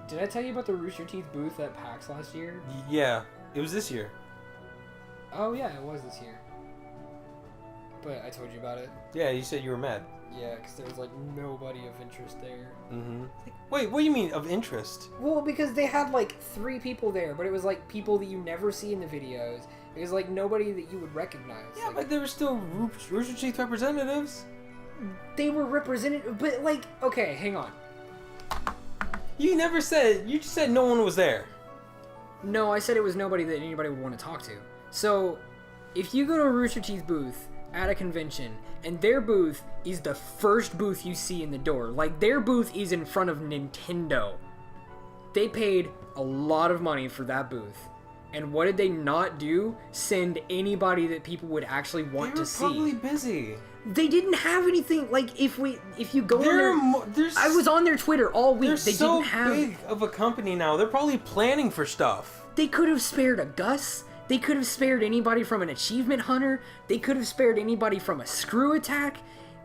Did I tell you about the Rooster Teeth booth at PAX last year? Yeah, it was this year. Oh yeah, it was this year. But I told you about it. Yeah, you said you were mad. Yeah, because there was like nobody of interest there. Mm-hmm. Wait, what do you mean of interest? Well, because they had like 3 people there, but it was like people that you never see in the videos. It was like nobody that you would recognize. Yeah, like, but there were still Rooster Teeth representatives. They were represented, but like, okay, hang on. You never said, you just said no one was there. No, I said it was nobody that anybody would want to talk to. So, if you go to a Rooster Teeth booth at a convention, and their booth is the first booth you see in the door, like their booth is in front of Nintendo. They paid a lot of money for that booth. And what did they not do? Send anybody that people would actually want to see. They were probably busy. They didn't have anything. Like if you go on their, I was on their Twitter all week. They didn't have. They're so big of a company now. They're probably planning for stuff. They could have spared a Gus. They could have spared anybody from an achievement hunter. They could have spared anybody from a screw attack.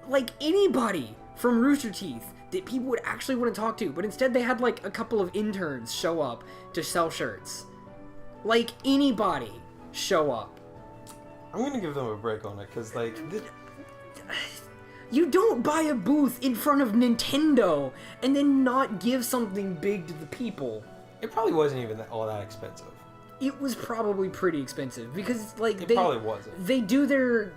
Like anybody from Rooster Teeth that people would actually want to talk to. But instead they had like a couple of interns show up to sell shirts. Like anybody show up. I'm gonna give them a break on it because like you don't buy a booth in front of Nintendo and then not give something big to the people. It probably wasn't even all that expensive. It was probably pretty expensive because like it probably wasn't. They do their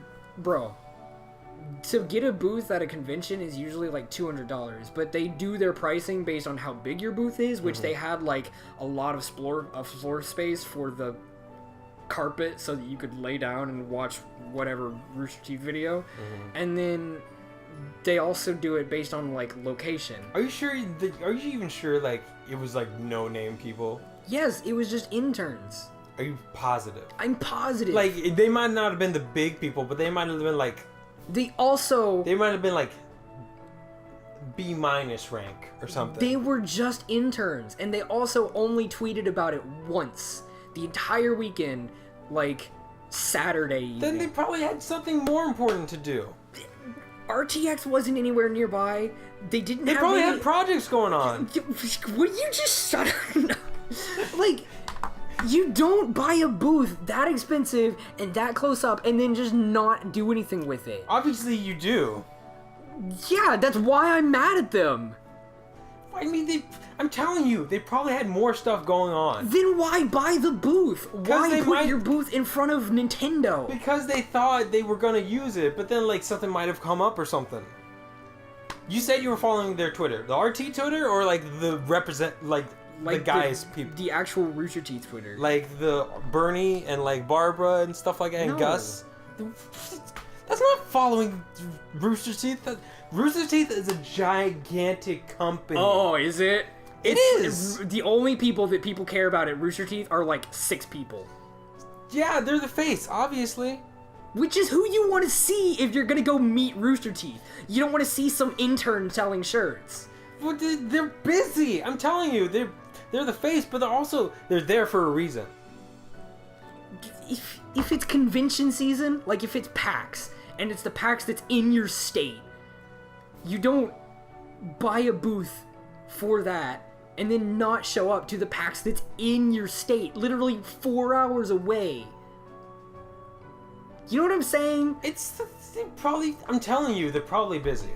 to get a booth at a convention is usually like $200, but they do their pricing based on how big your booth is, which they had like a lot of floor space for the carpet so that you could lay down and watch whatever Rooster Teeth video. And then they also do it based on like location. Are you sure? Are you even sure like it was like no name people? Yes, it was just interns. Are you positive? I'm positive. Like they might not have been the big people, but they might have been like. They might have been like B- rank or something. They were just interns, and they also only tweeted about it once the entire weekend, like Saturday evening. Then they probably had something more important to do. RTX wasn't anywhere nearby. They didn't. They probably had projects going on. Would you just shut up? Like. You don't buy a booth that expensive and that close up and then just not do anything with it. Obviously you do. Yeah, that's why I'm mad at them. I mean, I'm telling you, they probably had more stuff going on. Then why buy the booth? Why put your booth in front of Nintendo? Because they thought they were gonna use it, but then like something might have come up or something. You said you were following their Twitter. The RT Twitter or like the the guys, people. The actual Rooster Teeth Twitter. Like the Bernie and like Barbara and stuff like that, and Gus. That's not following Rooster Teeth. Rooster Teeth is a gigantic company. Oh, is it? It is. The only people that people care about at Rooster Teeth are like 6 people. Yeah, they're the face, obviously. Which is who you want to see if you're gonna go meet Rooster Teeth. You don't want to see some intern selling shirts. Well, they're busy. I'm telling you, they're the face, but they're there for a reason. If it's convention season, like if it's PAX, and it's the PAX that's in your state, you don't buy a booth for that and then not show up to the PAX that's in your state, literally 4 hours away. You know what I'm saying? I'm telling you, they're probably busy.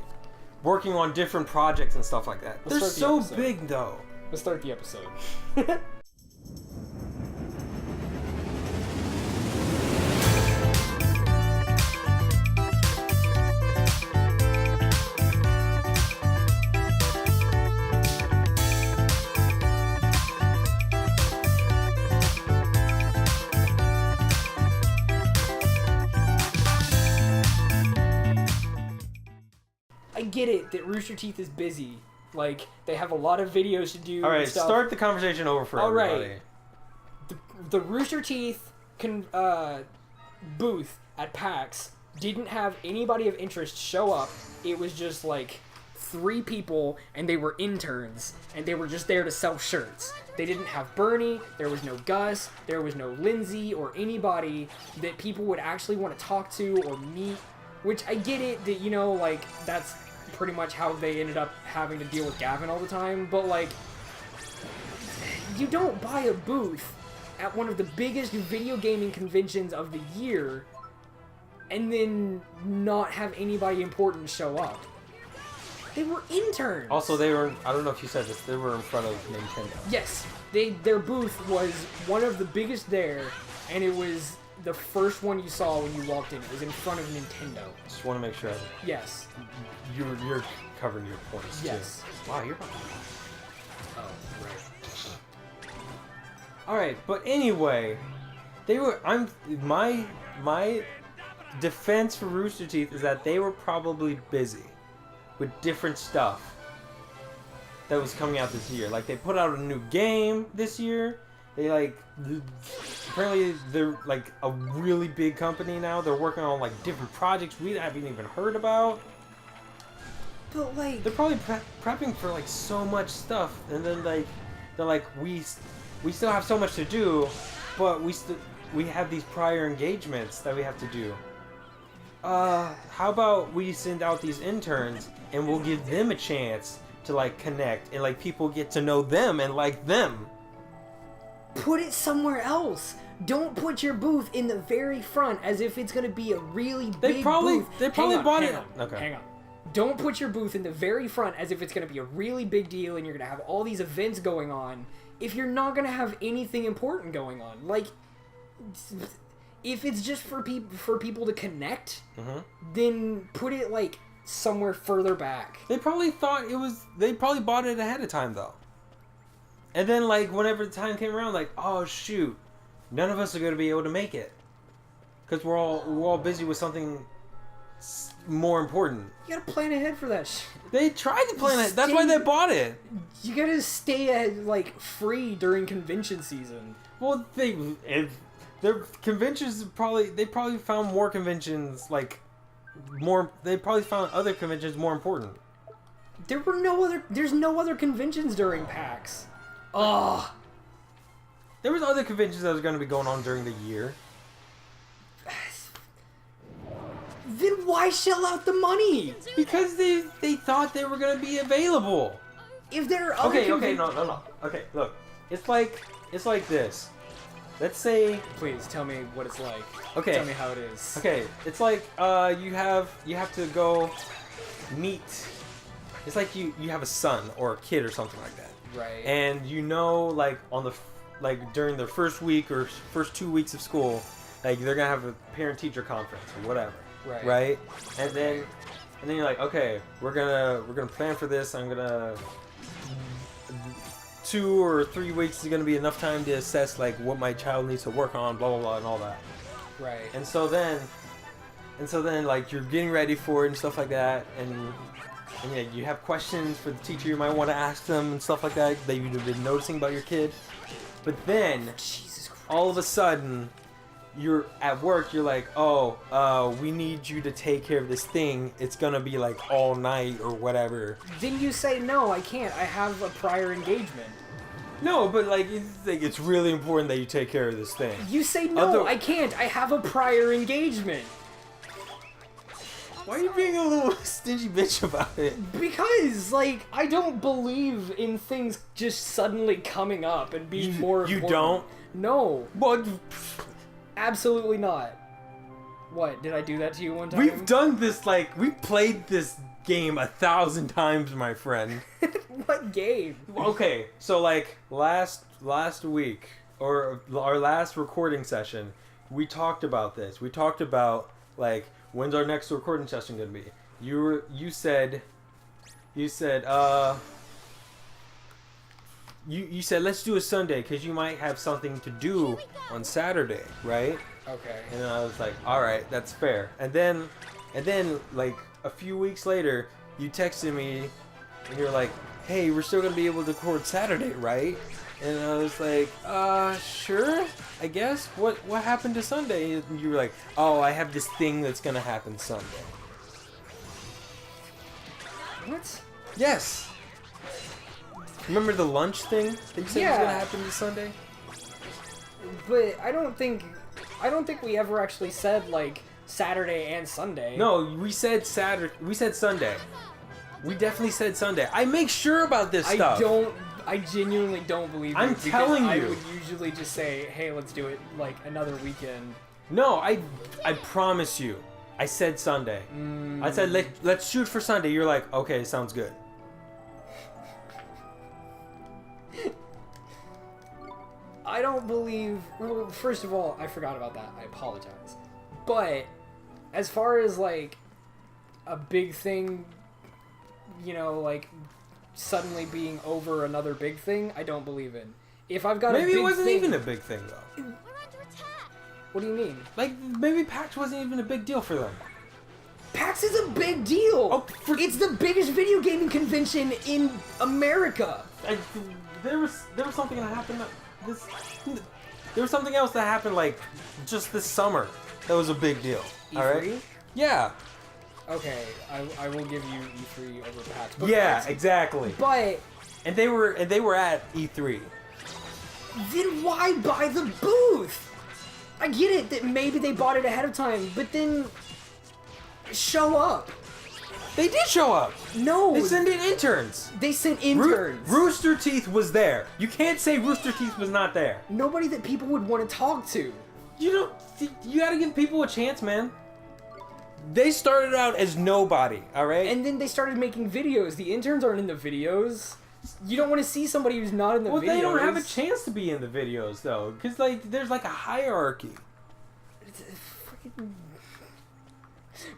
Working on different projects and stuff like that. They're so big, though. Let's start the episode. I get it that Rooster Teeth is busy. Like, they have a lot of videos to do. Alright, and stuff. start the conversation over for everybody. Alright. The Rooster Teeth booth at PAX didn't have anybody of interest show up. It was just like 3 people, and they were interns, and they were just there to sell shirts. They didn't have Bernie, there was no Gus, there was no Lindsay, or anybody that people would actually want to talk to or meet. Which I get it that, you know, like, that's pretty much how they ended up having to deal with Gavin all the time, but like, you don't buy a booth at one of the biggest video gaming conventions of the year and then not have anybody important show up. They were interns. Also, they were, I don't know if you said this, they were in front of Nintendo. Yes, their booth was one of the biggest there, and it was the first one you saw when you walked in. It was in front of Nintendo. Just want to make sure. Yes. You're covering your points, yes. Too. Wow, you're... Oh, right. Alright, but anyway, they were, my defense for Rooster Teeth is that they were probably busy with different stuff that was coming out this year. Like, they put out a new game this year. They, like, apparently they're, like, a really big company now. They're working on, like, different projects we haven't even heard about. But, like... They're probably prepping for, like, so much stuff. And then, like, they're like, we still have so much to do, but we have these prior engagements that we have to do. How about we send out these interns and we'll give them a chance to, like, connect and, like, people get to know them and like them. Put it somewhere else. Don't put your booth in the very front as if it's going to be a really big booth. They probably bought it. Okay. Hang on. Don't put your booth in the very front as if it's going to be a really big deal and you're going to have all these events going on if you're not going to have anything important going on. Like, if it's just for people to connect, then put it, like, somewhere further back. They probably bought it ahead of time, though. And then, like, whenever the time came around, like, oh, shoot, none of us are going to be able to make it. Because we're all busy with something more important. You gotta plan ahead for that shit. They tried to plan it. That's why they bought it. You gotta stay, like, free during convention season. Well, their conventions they probably found more conventions, like, they probably found other conventions more important. There's no other conventions during PAX. Ugh. There was other conventions that was going to be going on during the year. Then why shell out the money? Because they thought they were going to be available. If there are other no. Okay, look. It's like this. Let's say... Please, tell me what it's like. Okay. Tell me how it is. Okay, it's like, you have to go meet... It's like you have a son or a kid or something like that. Right. And you know, like, during the first week or first 2 weeks of school, like, they're gonna have a parent-teacher conference or whatever. Right. Right? And then you're like, okay, we're gonna plan for this. I'm gonna... 2 or 3 weeks is gonna be enough time to assess, like, what my child needs to work on, blah blah blah, and all that. Right. And so then, like, you're getting ready for it and stuff like that, and yeah, you have questions for the teacher you might want to ask them and stuff like that you've been noticing about your kid. But then, Jesus Christ, all of a sudden, you're at work, you're like, oh, we need you to take care of this thing. It's gonna be, like, all night or whatever. Then you say, no, I can't. I have a prior engagement. No, but, like, it's really important that you take care of this thing. You say, no, I can't. I have a prior engagement. Why are you being a little stingy bitch about it? Because, like, I don't believe in things just suddenly coming up and being more important. You don't? No. What? Absolutely not. What, did I do that to you one time? We've done this, like, we played this game 1,000 times, my friend. What game? Okay, so, like, last week, or our last recording session, we talked about this. We talked about, like, when's our next recording session gonna be? You said you said let's do a Sunday because you might have something to do on Saturday, right? Okay. And I was like, all right, that's fair. And then like a few weeks later, you texted me and you're like, hey, we're still gonna be able to record Saturday, right? And I was like, sure, I guess. What happened to Sunday? And you were like, oh, I have this thing that's gonna happen Sunday. What? Yes. Remember the lunch thing that you said was gonna happen this Sunday? But I don't think we ever actually said, like, Saturday and Sunday. No, we said Saturday. We said Sunday. We definitely said Sunday. I make sure about this stuff. I genuinely don't believe I'm you. Because telling I you. would usually just say, hey, let's do it like another weekend. No, I promise you. I said Sunday. I said let's shoot for Sunday. You're like, okay, sounds good. I don't believe. Well, first of all, I forgot about that. I apologize. But as far as like a big thing, you know, like suddenly being over another big thing, I don't believe in. If I've got Maybe a big it wasn't thing, even a big thing though. We're under attack. What do you mean? Like maybe PAX wasn't even a big deal for them. PAX is a big deal. Oh, it's the biggest video gaming convention in America. There was something that happened there was something else that happened like just this summer that was a big deal. E3? All right? Yeah. Okay, I will give you E3 over PAX. But Yeah, PAX, exactly. But And they were at E3. then why buy the booth? I get it that maybe they bought it ahead of time, but then show up. They did show up. No, They sent in interns. they sent interns. Rooster Teeth was there. You can't say Rooster Teeth was not there. Nobody that people would want to talk to. You gotta give people a chance, man. They started out as nobody, all right? And then they started making videos. The interns aren't in the videos. You don't want to see somebody who's not in the videos. Well, they don't have a chance to be in the videos, though, because like there's like a hierarchy.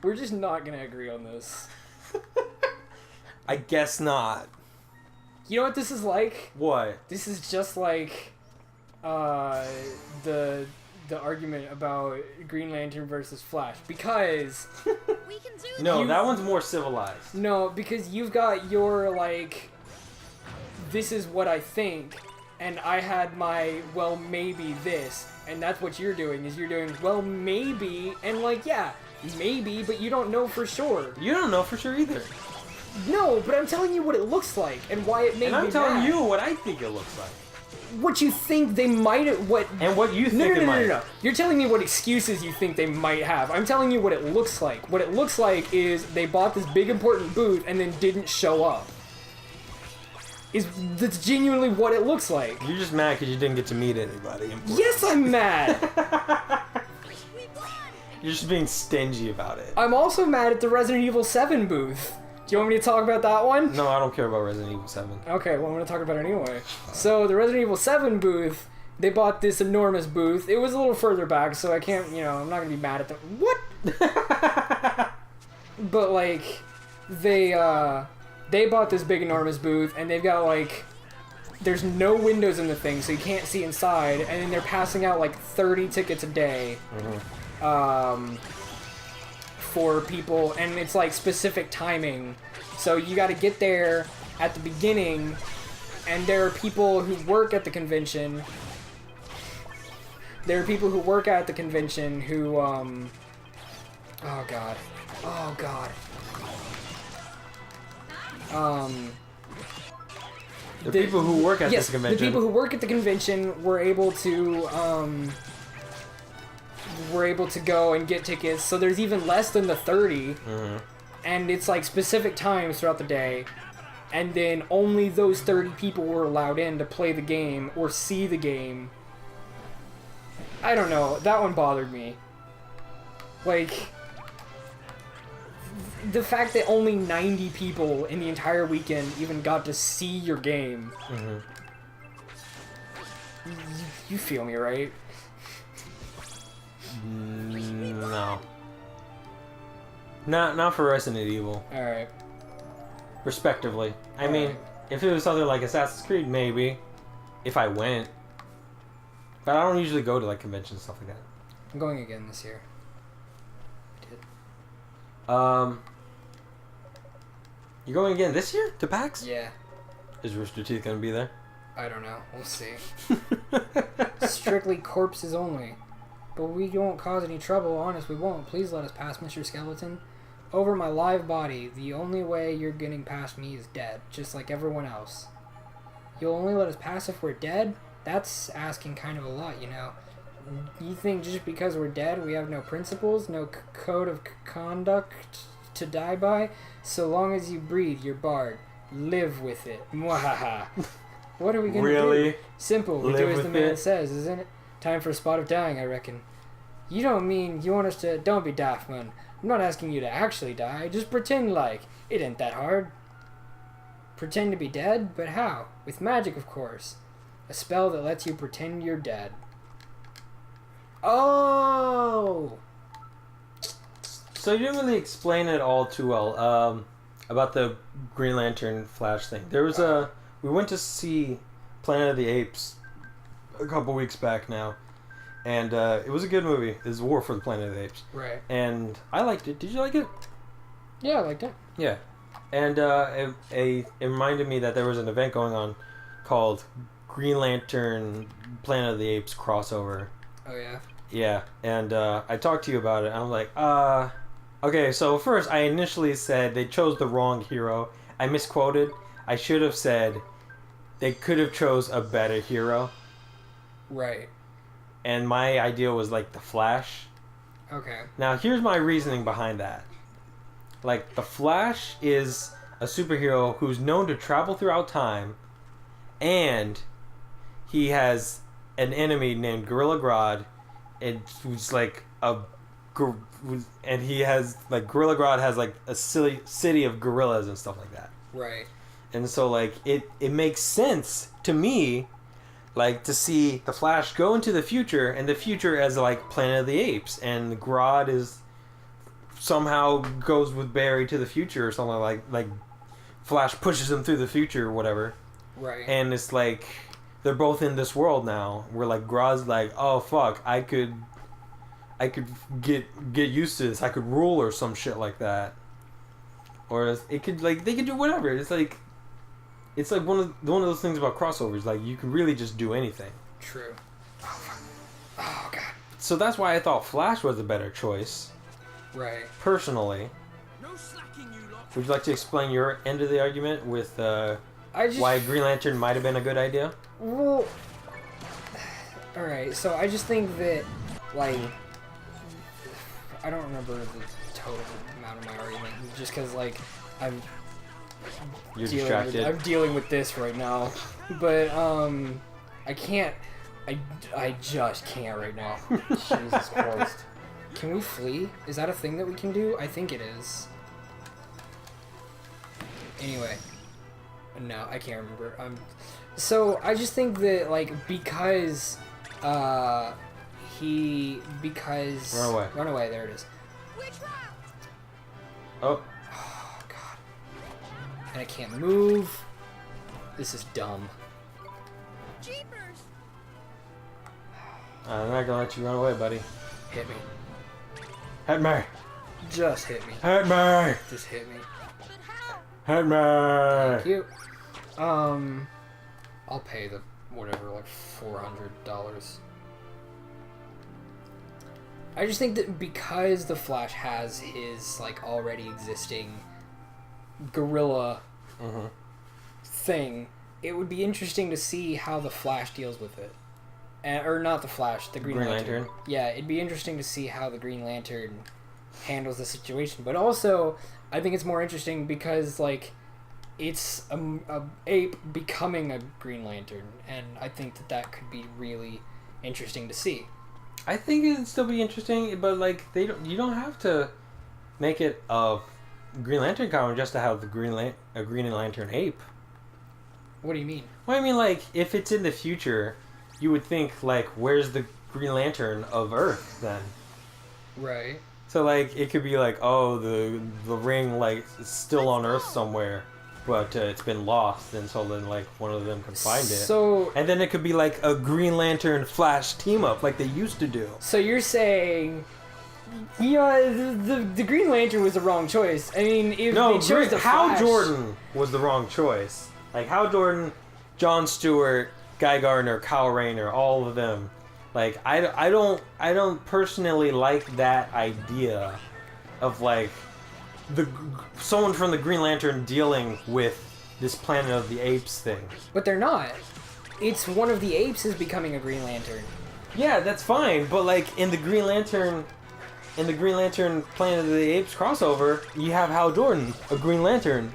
We're just not gonna agree on this. I guess not. You know what this is like? What? This is just like the argument about Green Lantern versus Flash, because We can do No, You- that one's more civilized. no, because you've got your like, this is what I think, and I had my, well, maybe this, and that's what you're doing, is you're doing, well, maybe, and like, yeah, maybe, but you don't know for sure. You don't know for sure either. No, but I'm telling you what it looks like, and why it made And I'm me telling mad. you what I think it looks like. What you think they might, what... And what you think No, no, it no, might. no, no. You're telling me what excuses you think they might have. I'm telling you what it looks like. What it looks like is they bought this big important booth and then didn't show up. That's genuinely what it looks like. You're just mad because you didn't get to meet anybody. Yes, I'm mad. We won. You're just being stingy about it. I'm also mad at the Resident Evil 7 booth. Do you want me to talk about that one? No, I don't care about Resident Evil 7. Okay, well, I'm going to talk about it anyway. So, the Resident Evil 7 booth, they bought this enormous booth. It was a little further back, so I can't, you know, I'm not going to be mad at them. What? But, like, they bought this big, enormous booth, and they've got, like, there's no windows in the thing, so you can't see inside, and then they're passing out, like, 30 tickets a day. For people, and it's like specific timing, so you got to get there at the beginning, and there are people who work at the convention. There are people who work at the convention who oh god, The people who work at yes, this convention. the people who work at the convention were able to go and get tickets, so there's even less than the 30, and it's like specific times throughout the day, and then only those 30 people were allowed in to play the game or see the game. I don't know, that one bothered me. Like, the fact that only 90 people in the entire weekend even got to see your game. You feel me, right? No. Not for Resident Evil. Alright. Respectively. I mean, Alright. if it was something like Assassin's Creed, maybe. If I went. But I don't usually go to like conventions and stuff like that. I'm going again this year. I did. You're going again this year to PAX? Yeah. Is Rooster Teeth gonna be there? I don't know. We'll see. Strictly corpses only. But we won't cause any trouble, honest, we won't. Please let us pass, Mr. Skeleton. Over my live body, the only way you're getting past me is dead, just like everyone else. You'll only let us pass if we're dead? That's asking kind of a lot, you know. You think just because we're dead, we have no principles, no code of conduct to die by? So long as you breathe, you're barred. Live with it. Mwahaha. What are we gonna Really? do? Simple. We Live do as the with man it? says, isn't it? Time for a spot of dying, I reckon. You don't mean you want us to... Don't be daft, man. I'm not asking you to actually die. Just pretend like. It ain't that hard. Pretend to be dead? But how? With magic, of course. A spell that lets you pretend you're dead. Oh! So you didn't really explain it all too well about the Green Lantern Flash thing. There was we went to see Planet of the Apes a couple weeks back now, and it was a good movie. It was War for the Planet of the Apes, Right. and I liked it. Did you like it? Yeah, I liked it. Yeah, and it reminded me that there was an event going on called Green Lantern Planet of the Apes crossover. Oh, yeah? Yeah, and I talked to you about it. I'm like, okay, so first I initially said they chose the wrong hero. I misquoted. I should have said they could have chose a better hero. Right. And my idea was like the Flash. Okay. Now here's my reasoning behind that. Like the Flash is a superhero who's known to travel throughout time, and he has an enemy named Gorilla Grodd, and who's like and he has like Gorilla Grodd has like a silly city of gorillas and stuff like that. Right. And so like it makes sense to me, like to see the Flash go into the future, and the future as like Planet of the Apes, and Grodd is somehow goes with Barry to the future or something like Flash pushes him through the future or whatever. Right. And it's like they're both in this world now where like Grodd's like, oh fuck, I could get used to this. I could rule or some shit like that. Or it could like they could do whatever. It's like one of those things about crossovers. Like you can really just do anything. True. Oh, fuck. Oh, God. So that's why I thought Flash was a better choice. Right. Personally. No slacking, you lot. Would you like to explain your end of the argument with I just... why Green Lantern might have been a good idea? Well... Alright, so I just think that, like... I don't remember the total amount of my argument, just because, like, I'm dealing with this right now. But, I can't... I just can't right now. Jesus Christ. Can we flee? Is that a thing that we can do? I think it is. Anyway. No, I can't remember. So, I just think that, like, because... Run away, there it is. Which route? Oh. Oh, God. And I can't move. This is dumb. Jeepers. I'm not gonna let you run away, buddy. Hit me. Hit me! Just hit me. Hit me! Just hit me. But how? Hit me! Thank you. I'll pay the whatever, like $400. I just think that because the Flash has his like already existing gorilla thing, it would be interesting to see how the Flash deals with it. Or not the Flash, the Green Lantern. Yeah, it'd be interesting to see how the Green Lantern handles the situation. But also, I think it's more interesting because, like, it's a ape becoming a Green Lantern, and I think that could be really interesting to see. I think it'd still be interesting, but like you don't have to make it a Green Lantern comic just to have the Green Lantern ape. What do you mean? Well, I mean, like if it's in the future, you would think like, where's the Green Lantern of Earth then? Right. So like it could be like, oh, the ring like is still on Earth somewhere, but it's been lost, and so then like one of them can find it. So, and then it could be like a Green Lantern Flash team up like they used to do. So you're saying, yeah, the Green Lantern was the wrong choice. I mean, if they chose the Hal Flash... Jordan was the wrong choice. Like Hal Jordan, Jon Stewart, Guy Gardner, Kyle Rayner, all of them. Like I don't personally like that idea of like someone from the Green Lantern dealing with this Planet of the Apes thing. But they're not. It's one of the apes is becoming a Green Lantern. Yeah, that's fine, but like in the Green Lantern Planet of the Apes crossover, you have Hal Jordan, a Green Lantern,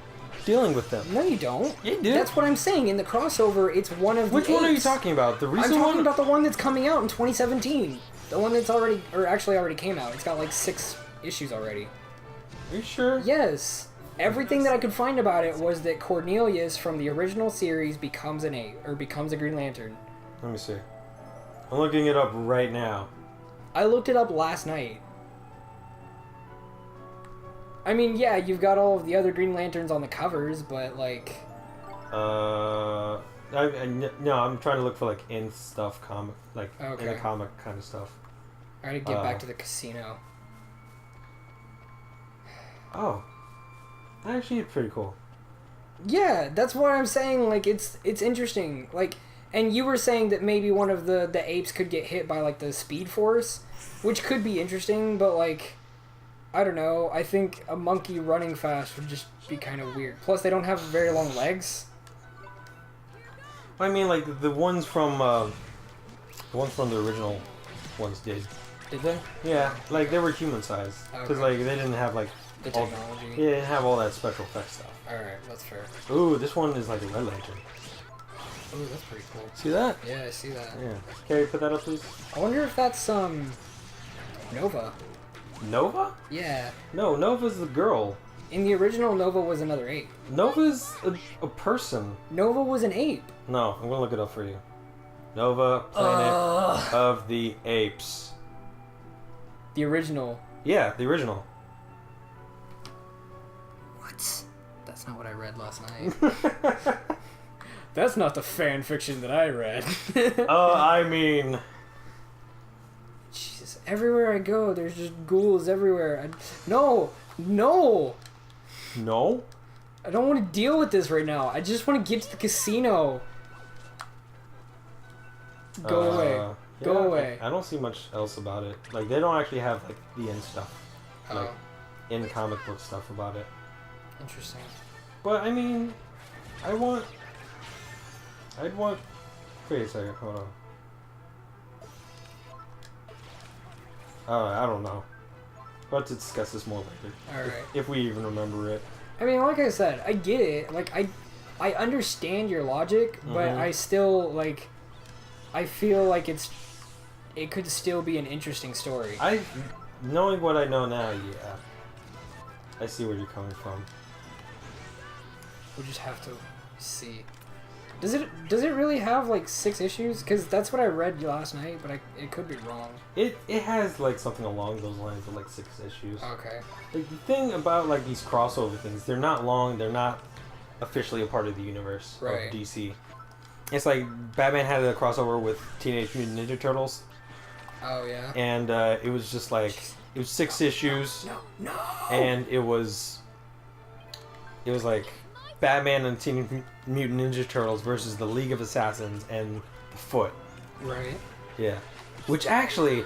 dealing with them. No, you don't. You do. That's what I'm saying. In the crossover, it's one of the Which one are you apes. talking about? The I'm recent talking one? about the one that's coming out in 2017. The one that's already, or actually already came out. It's got like 6 issues already. Are you sure? Yes. Everything that I could find about it was that Cornelius from the original series becomes an ape, or becomes a Green Lantern. Let me see. I'm looking it up right now. I looked it up last night. I mean, yeah, you've got all of the other Green Lanterns on the covers, but like... No, I'm trying to look for like in stuff comic, like in a comic kind of stuff. I gotta get back to the casino. Oh, actually, it's pretty cool. Yeah, that's what I'm saying. Like, it's interesting. Like, and you were saying that maybe one of the apes could get hit by like the Speed Force, which could be interesting, but like, I don't know. I think a monkey running fast would just be kind of weird. Plus, they don't have very long legs. I mean, like the ones from the original ones did. Did they? Yeah, like they were human sized because Okay. like they didn't have like The all, technology. yeah, they didn't have all that special effects stuff. Alright, that's fair. Ooh, this one is like a Red Lantern. Ooh, that's pretty cool. See that? Yeah, I see that. Yeah. Carrie, put that up, please. I wonder if that's, Nova. Nova? Yeah. No, Nova's the girl. In the original, Nova was another ape. Nova's a person. Nova was an ape. No, I'm gonna look it up for you. Nova, Planet of the Apes. The original. Yeah, the original. What? That's not what I read last night. That's not the fan fiction that I read. I mean... Jesus, everywhere I go, there's just ghouls everywhere. No! No! No? I don't want to deal with this right now. I just want to get to the casino. Go away. Go away. I don't see much else about it. Like, they don't actually have, like, the end stuff. Like, in comic book stuff about it. Interesting. But, I mean, I'd want... Wait a second, hold on. I don't know. We'll have to discuss this more later. Alright. If we even remember it. I mean, like I said, I get it. Like, I understand your logic, but I still, like... I feel like it could still be an interesting story. Knowing what I know now, yeah. I see where you're coming from. We'll just have to see. Does it really have like 6 issues? Because that's what I read last night, but it could be wrong. It has like something along those lines of like 6 issues. Okay. Like the thing about like these crossover things, they're not long. They're not officially a part of the universe of DC. It's like Batman had a crossover with Teenage Mutant Ninja Turtles. Oh yeah. And it was just like it was 6 issues. No. And it was like Batman and Teenage Mutant Ninja Turtles versus the League of Assassins and the Foot. Right. Yeah. Which actually,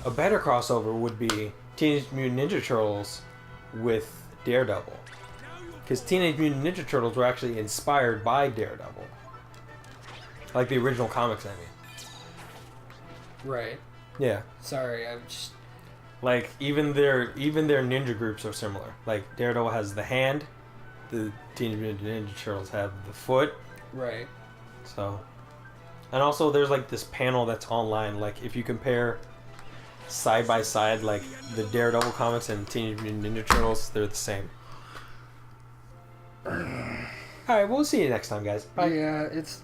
a better crossover would be Teenage Mutant Ninja Turtles with Daredevil. Because Teenage Mutant Ninja Turtles were actually inspired by Daredevil. Like the original comics, I mean. Right. Yeah. Sorry, I'm just... Like, even their ninja groups are similar. Like, Daredevil has the hand, the Teenage Mutant Ninja Turtles have the foot. Right. So... And also, there's, like, this panel that's online. Like, if you compare side by side, like, the Daredevil comics and Teenage Mutant Ninja Turtles, they're the same. Alright, we'll see you next time, guys. Bye. Yeah, it's...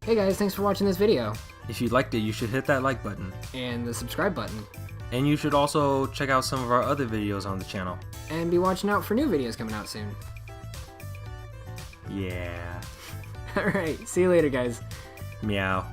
Hey guys, thanks for watching this video. If you liked it, you should hit that like button. And the subscribe button. And you should also check out some of our other videos on the channel. And be watching out for new videos coming out soon. Yeah. Alright, see you later guys. Meow.